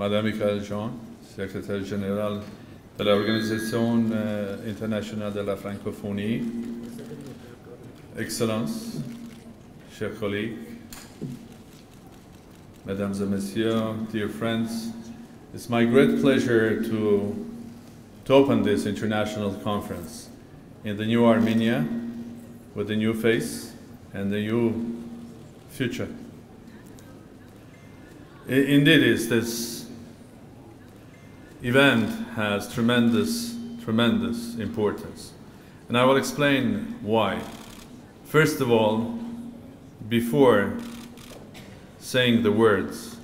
Madame Michaëlle Jean, secrétaire générale de l'Organisation internationale de la francophonie, Excellences, chers collègues, Mesdames et Messieurs, dear friends, it's my great pleasure to open this international conference in the new Armenia with a new face and a new future. Indeed, this event has tremendous importance, and I will explain why. First of all, before saying the words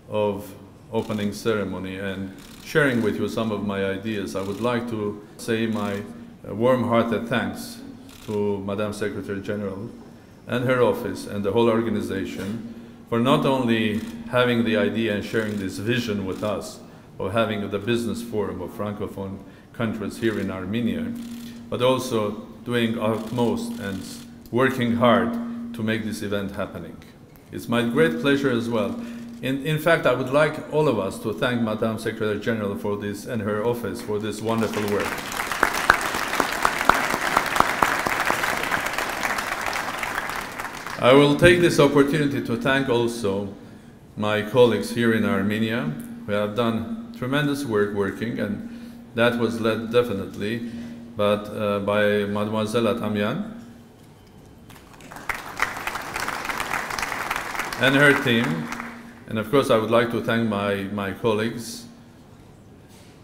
of opening ceremony and sharing with you some of my ideas, I would like to say my warm-hearted thanks to Madame Secretary General and her office and the whole organization for not only having the idea and sharing this vision with us of having the business forum of Francophone countries here in Armenia, but also doing utmost and working hard to make this event happening. It's my great pleasure as well. In fact, I would like all of us to thank Madame Secretary General for this and her office for this wonderful work. I will take this opportunity to thank also my colleagues here in Armenia who have done tremendous working, and that was led definitely by Mademoiselle Atamian and her team. And of course, I would like to thank my colleagues,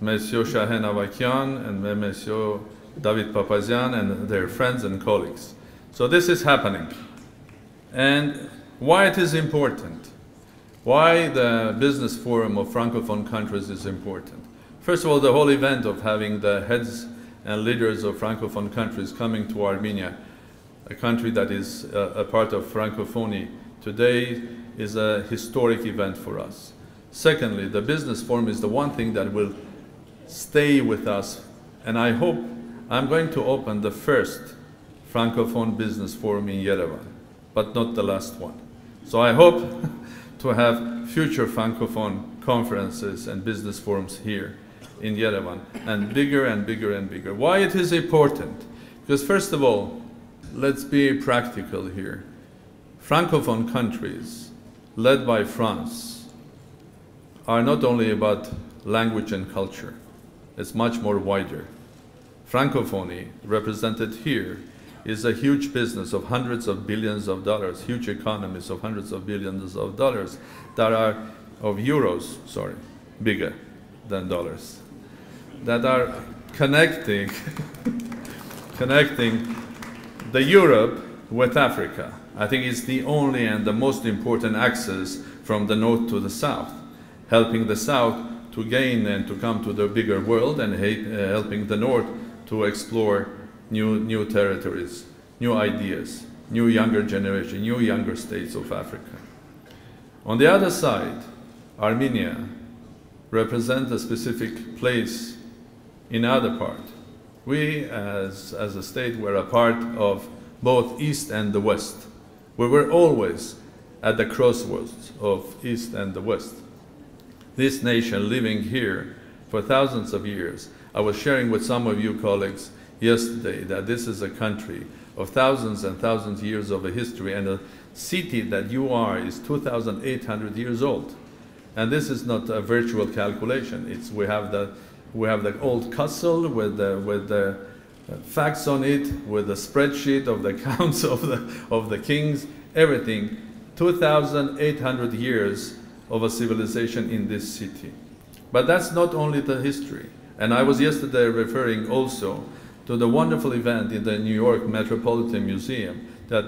Monsieur Shahen Avakian and Monsieur David Papazian and their friends and colleagues. So this is happening. And why it is important, why the Business Forum of Francophone countries is important. First of all, the whole event of having the heads and leaders of Francophone countries coming to Armenia, a country that is a part of Francophonie today, is a historic event for us. Secondly, the Business Forum is the one thing that will stay with us, and I hope I'm going to open the first Francophone Business Forum in Yerevan, but not the last one. So I hope to have future Francophone conferences and business forums here in Yerevan, and bigger and bigger and bigger. Why it is important? Because first of all, let's be practical here. Francophone countries, led by France, are not only about language and culture. It's much more wider. Francophonie, represented here, is a huge business of hundreds of billions of dollars, huge economies of hundreds of billions of dollars that are, of euros, sorry, bigger than dollars, that are connecting the Europe with Africa. I think it's the only and the most important access from the north to the south, helping the south to gain and to come to the bigger world, and helping the north to explore new territories, new ideas, new younger generation, new younger states of Africa. On the other side, Armenia represents a specific place in other part. We, as a state, were a part of both East and the West. We were always at the crossroads of East and the West. This nation living here for thousands of years. I was sharing with some of you colleagues yesterday that this is a country of thousands and thousands of years of a history, and a city that you are is 2,800 years old. And this is not a virtual calculation. We have the old castle with the facts on it, with the spreadsheet of the counts of the kings, everything. 2,800 years of a civilization in this city. But that's not only the history. And I was yesterday referring also to the wonderful event in the New York Metropolitan Museum, that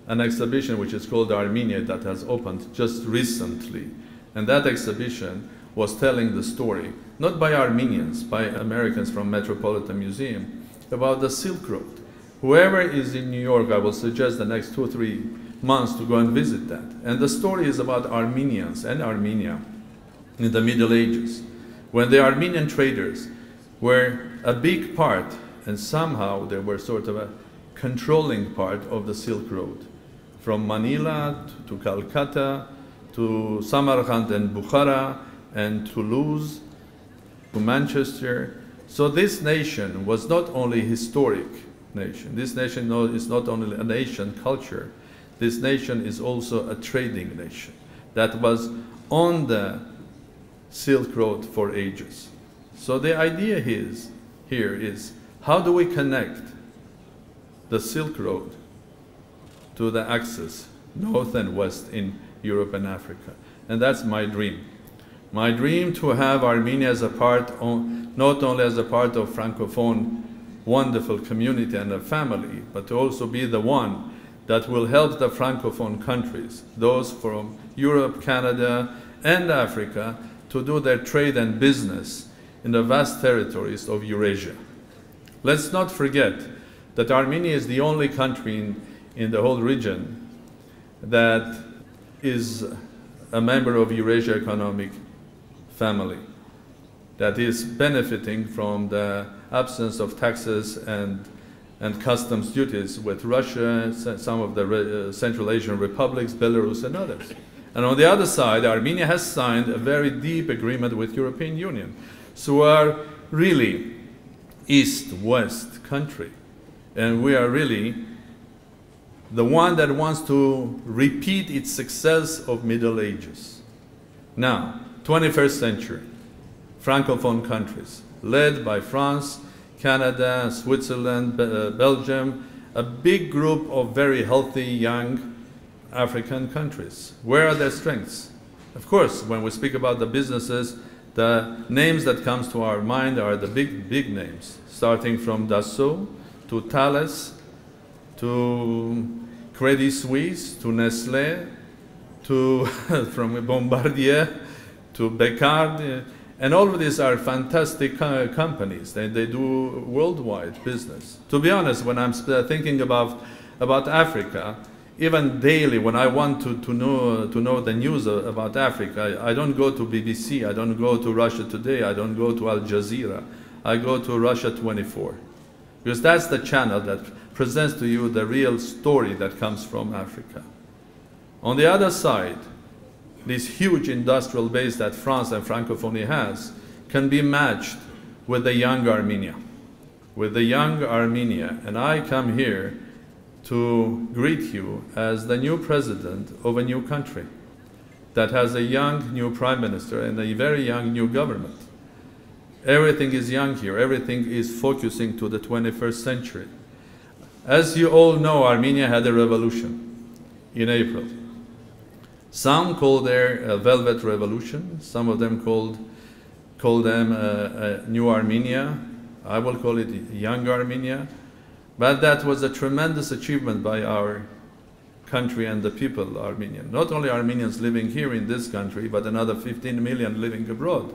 an exhibition which is called Armenia that has opened just recently. And that exhibition was telling the story, not by Armenians, by Americans from Metropolitan Museum, about the Silk Road. Whoever is in New York, I will suggest the next 2 or 3 months to go and visit that. And the story is about Armenians and Armenia in the Middle Ages, when the Armenian traders were a big part, and somehow they were sort of a controlling part of the Silk Road, from Manila to Calcutta to Samarkand and Bukhara and Toulouse to Manchester. So this nation was not only a historic nation. This nation is not only a nation culture. This nation is also a trading nation that was on the Silk Road for ages. So the idea here is how do we connect the Silk Road to the axis, north and west in Europe and Africa. And that's my dream. My dream to have Armenia as a part, not only as a part of Francophone wonderful community and a family, but to also be the one that will help the Francophone countries, those from Europe, Canada, and Africa, to do their trade and business in the vast territories of Eurasia. Let's not forget that Armenia is the only country in the whole region that is a member of Eurasia Economic Family, that is benefiting from the absence of taxes and customs duties with Russia, some of the Central Asian republics, Belarus, and others. And on the other side, Armenia has signed a very deep agreement with European Union. So we are really East-West country. And we are really the one that wants to repeat its success of Middle Ages. Now, 21st century, Francophone countries, led by France, Canada, Switzerland, Belgium, a big group of very healthy young African countries. Where are their strengths? Of course, when we speak about the businesses, the names that comes to our mind are the big names, starting from Dassault to Thales, to Credit Suisse, to Nestlé, to from Bombardier, to Beccard, and all of these are fantastic companies. They do worldwide business. To be honest, when I'm thinking about Africa, even daily, when I want to know the news about Africa, I don't go to BBC, I don't go to Russia Today, I don't go to Al Jazeera, I go to Russia 24. Because that's the channel that presents to you the real story that comes from Africa. On the other side, this huge industrial base that France and Francophonie has can be matched with the young Armenia. With the young Armenia, and I come here to greet you as the new president of a new country that has a young new prime minister and a very young new government. Everything is young here. Everything is focusing to the 21st century. As you all know, Armenia had a revolution in April. Some call their a Velvet Revolution. Some of them call them a New Armenia. I will call it Young Armenia. But that was a tremendous achievement by our country and the people, Armenian. Not only Armenians living here in this country, but another 15 million living abroad.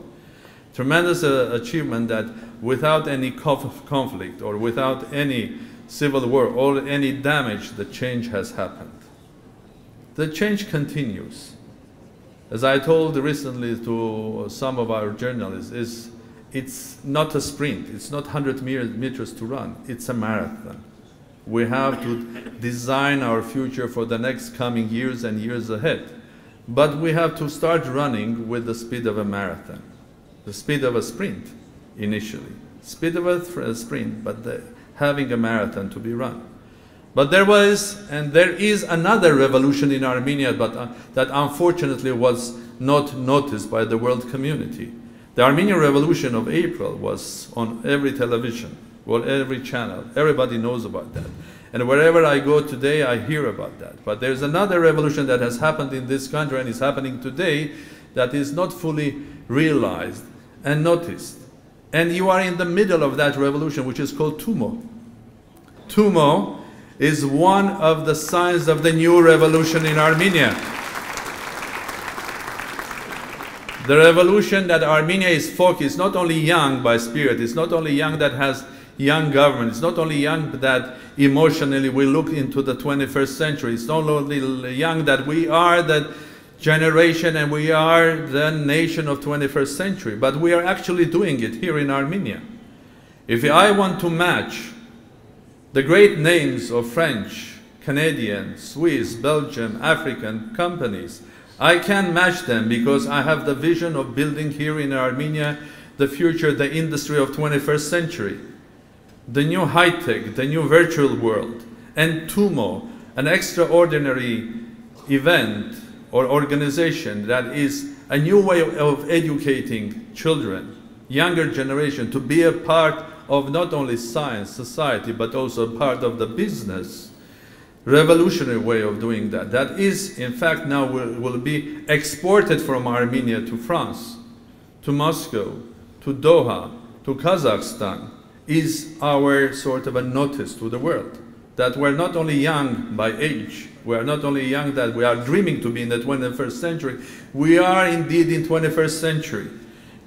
Tremendous achievement that without any conflict or without any civil war or any damage, the change has happened. The change continues. As I told recently to some of our journalists, it's not a sprint, it's not 100 meters to run, it's a marathon. We have to design our future for the next coming years and years ahead. But we have to start running with the speed of a marathon, the speed of a sprint initially. Speed of a sprint, but having a marathon to be run. But there was, and there is another revolution in Armenia, but that unfortunately was not noticed by the world community. The Armenian Revolution of April was on every television, or every channel. Everybody knows about that. And wherever I go today, I hear about that. But there's another revolution that has happened in this country and is happening today that is not fully realized and noticed. And you are in the middle of that revolution, which is called Tumo. Tumo is one of the signs of the new revolution in Armenia. The revolution that Armenia is focused, not only young by spirit, it's not only young that has young government, it's not only young that emotionally we look into the 21st century, it's not only young that we are the generation and we are the nation of 21st century, but we are actually doing it here in Armenia. If I want to match the great names of French, Canadian, Swiss, Belgian, African companies, I can match them because I have the vision of building here in Armenia the future, the industry of 21st century, the new high-tech, the new virtual world, and TUMO, an extraordinary event or organization that is a new way of educating children, younger generation, to be a part of not only science, society, but also part of the business. Revolutionary way of doing that. That is, in fact, now will be exported from Armenia to France, to Moscow, to Doha, to Kazakhstan, is our sort of a notice to the world that we're not only young by age, we are not only young that we are dreaming to be in the 21st century, we are indeed in 21st century.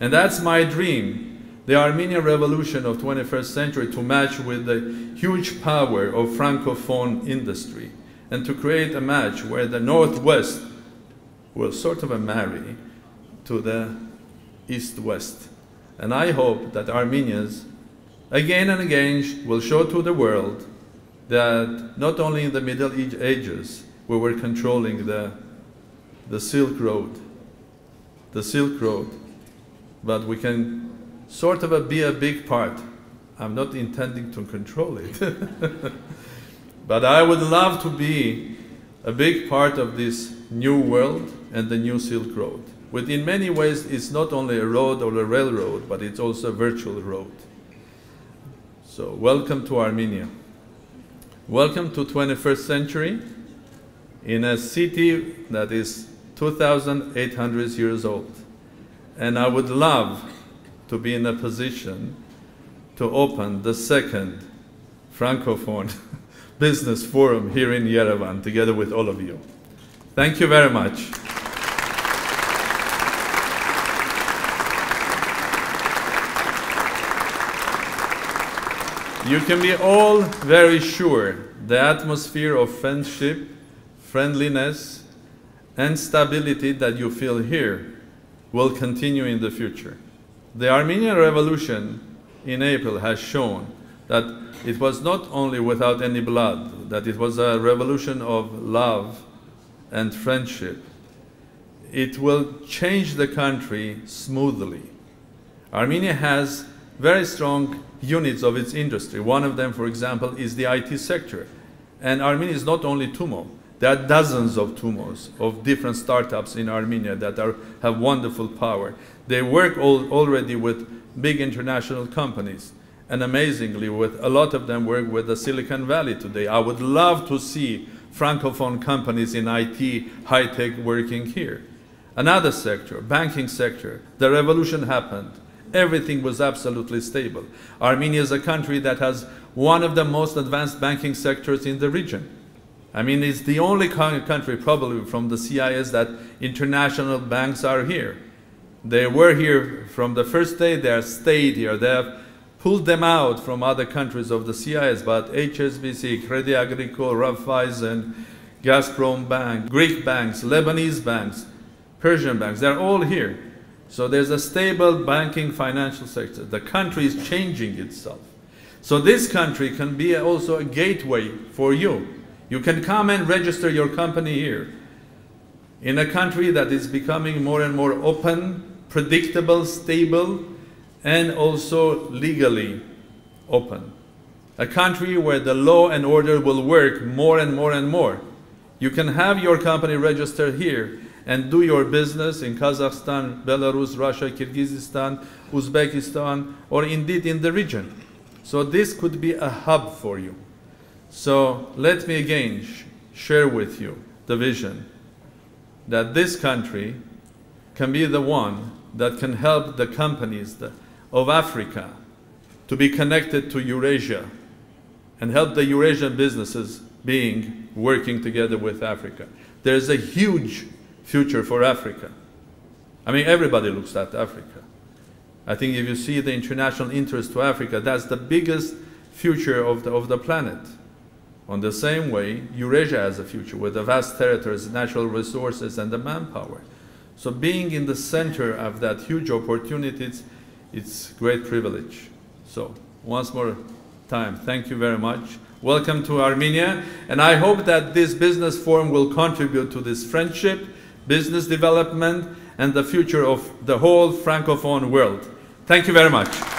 And that's my dream, the Armenian Revolution of 21st century, to match with the huge power of Francophone industry and to create a match where the Northwest will sort of marry to the East-West. And I hope that Armenians again and again will show to the world that not only in the Middle Ages we were controlling the Silk Road, but we can sort of be a big part. I'm not intending to control it, but I would love to be a big part of this new world and the new Silk Road. Which in many ways it's not only a road or a railroad, but it's also a virtual road. So welcome to Armenia. Welcome to 21st century in a city that is 2,800 years old. And I would love to be in a position to open the second Francophone business forum here in Yerevan together with all of you. Thank you very much. You can be all very sure the atmosphere of friendship, friendliness, and stability that you feel here will continue in the future. The Armenian Revolution in April has shown that it was not only without any blood, that it was a revolution of love and friendship. It will change the country smoothly. Armenia has very strong units of its industry. One of them, for example, is the IT sector. And Armenia is not only TUMO. There are dozens of TUMOs, of different startups in Armenia that have wonderful power. They work already with big international companies. And amazingly, a lot of them work with the Silicon Valley today. I would love to see Francophone companies in IT, high-tech working here. Another sector, banking sector, the revolution happened. Everything was absolutely stable. Armenia is a country that has one of the most advanced banking sectors in the region. I mean, it's the only country probably from the CIS that international banks are here. They were here from the first day, they have stayed here. They have pulled them out from other countries of the CIS, but HSBC, Crédit Agricole, Raiffeisen, Gazprom Bank, Greek banks, Lebanese banks, Persian banks, they're all here. So there's a stable banking financial sector. The country is changing itself. So this country can be also a gateway for you. You can come and register your company here. In a country that is becoming more and more open, predictable, stable, and also legally open. A country where the law and order will work more and more and more. You can have your company registered here and do your business in Kazakhstan, Belarus, Russia, Kyrgyzstan, Uzbekistan, or indeed in the region. So this could be a hub for you. So let me again share with you the vision that this country can be the one that can help the companies of Africa to be connected to Eurasia and help the Eurasian businesses working together with Africa. There's a huge future for Africa. I mean, everybody looks at Africa. I think if you see the international interest to Africa, that's the biggest future of the planet. On the same way, Eurasia has a future with the vast territories, natural resources, and the manpower. So being in the center of that huge opportunities, it's great privilege. So once more time, thank you very much. Welcome to Armenia, and I hope that this business forum will contribute to this friendship, business development, and the future of the whole Francophone world. Thank you very much.